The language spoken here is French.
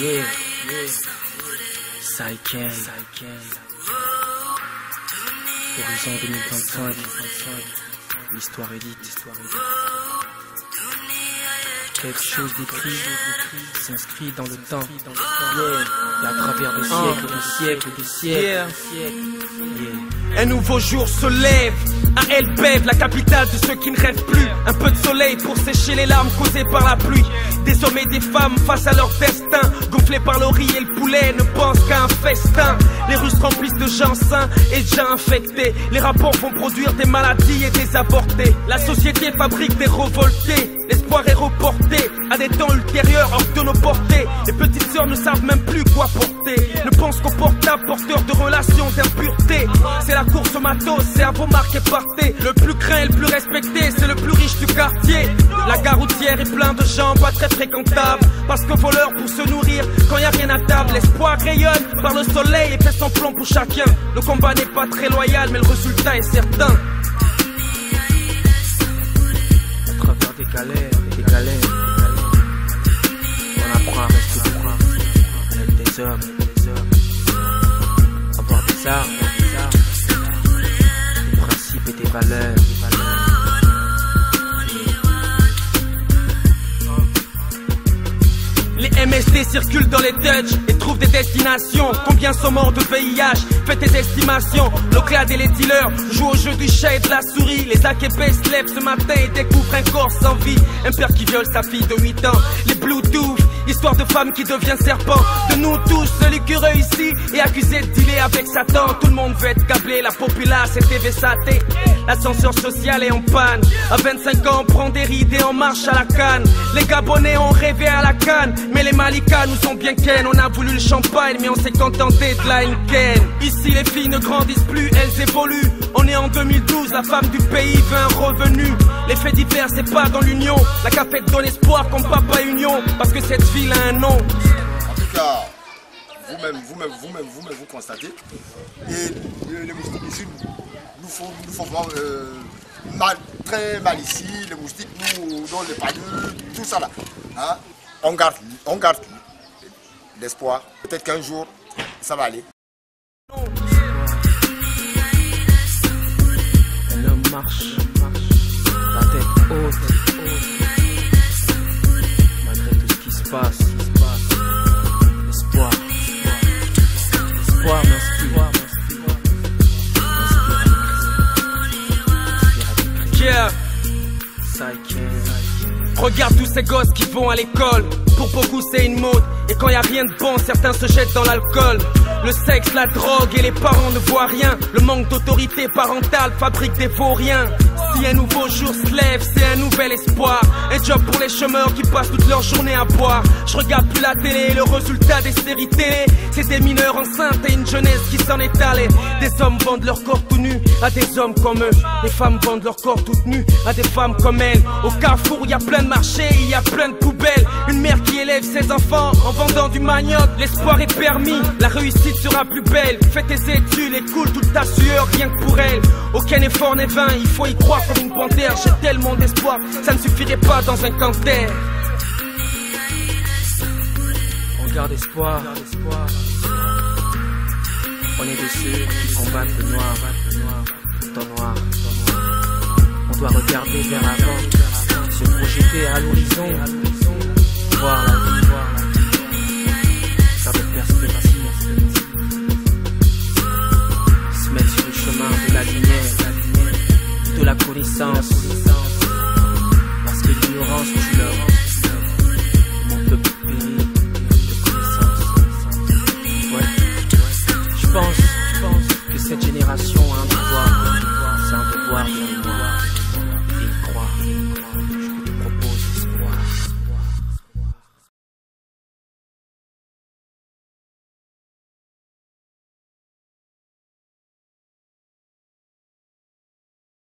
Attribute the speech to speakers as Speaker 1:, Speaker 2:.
Speaker 1: Yeah. Saiken. Horizon 2025. L'histoire est dite. Quelque chose d'écrit s'inscrit dans le temps. Et à travers des siècles.
Speaker 2: Un nouveau jour se lève à El Bev, la capitale de ceux qui ne rêvent plus. Un peu de soleil pour sécher les larmes causées par la pluie. Des hommes et des femmes face à leur destin, gonflés par le riz et le poulet, ne pensent qu'à un festin. Les rues se remplissent de gens sains et déjà infectés. Les rapports vont produire des maladies et des avortés. La société fabrique des revoltés. L'espoir est reporté à des temps ultérieurs hors de nos portées. Les petites sœurs ne savent même plus quoi porter. Ne pensent qu'au portable porteur de relations d'impureté. C'est la course au matos, c'est à vos marques et partez. Le plus craint et le plus respecté, c'est le plus riche du quartier. La gare routière est plein de gens pas très fréquentables, parce que voleurs pour se nourrir quand y a rien à table. L'espoir rayonne par le soleil et fait son plomb pour chacun. Le combat n'est pas très loyal mais le résultat est certain.
Speaker 1: À travers des galères, on apprend à rester droit avec des hommes, avoir des armes, des principes et des valeurs.
Speaker 2: Les MST circulent dans les Dutch et trouvent des destinations. Combien sont morts de VIH? Faites tes estimations. L'oclade et les dealers jouent au jeu du chat et de la souris. Les AKP se lèvent ce matin et découvrent un corps sans vie. Un père qui viole sa fille de 8 ans. Les Bluetooth, histoire de femme qui devient serpent. De nous tous, celui qui réussit est accusé de dealer avec Satan. Tout le monde veut être câblé, la populace est TVSAT. L'ascenseur social est en panne. À 25 ans, on prend des rides et on marche à la canne. Les Gabonais ont rêvé à la canne, mais les Malikas nous ont bien ken. On a voulu le champagne, mais on s'est contenté de la Heineken. Ici, les filles ne grandissent plus, elles évoluent. On est en 2012, la femme du pays veut un revenu. Les faits divers, c'est pas dans l'union. La cafette donne espoir comme Papa Union, parce que cette ville a un nom.
Speaker 3: En tout cas, vous-même, vous constatez. Et les moustiques ici nous font vraiment très mal ici. Les moustiques nous donnent les panneaux, tout ça là. Hein? On garde l'espoir. Peut-être qu'un jour, ça va aller.
Speaker 1: Un homme marche, la tête haute, malgré tout ce qui se passe. Espoir m'inspire.
Speaker 2: Yeah. Regarde tous ces gosses qui vont à l'école. Pour beaucoup c'est une mode. Et quand y a rien de bon, certains se jettent dans l'alcool. Le sexe, la drogue et les parents ne voient rien. Le manque d'autorité parentale fabrique des vauriens. Si un nouveau jour se lève, c'est un nouvel espoir. Un job pour les chômeurs qui passent toute leur journée à boire. Je regarde plus la télé, le résultat des séries télé, c'est des mineurs enceintes et une jeunesse qui s'en est allée. Des hommes vendent leur corps tout nu à des hommes comme eux. Les femmes vendent leur corps toutes nues à des femmes comme elles. Au carrefour, il y a plein de marchés, il y a plein de poubelles. Une mère qui élève ses enfants en vendant du manioc. L'espoir est permis, la réussite sera plus belle. Fais tes études et coule toute ta sueur rien que pour elle. Aucun effort n'est vain, il faut y croire comme une panthère. J'ai tellement d'espoir, ça ne suffirait pas dans un canter.
Speaker 1: On garde espoir. On est de ceux qui combattent le noir, tout en noir. On doit regarder vers l'avant, se projeter à l'horizon, voir la vie, faire des perspectives, se mettre sur le chemin de la lumière, de la connaissance, parce que l'ignorance tue l'homme. Mon peuple périt de connaissance. Ouais, je pense que cette génération a un devoir, c'est un devoir de mémoire.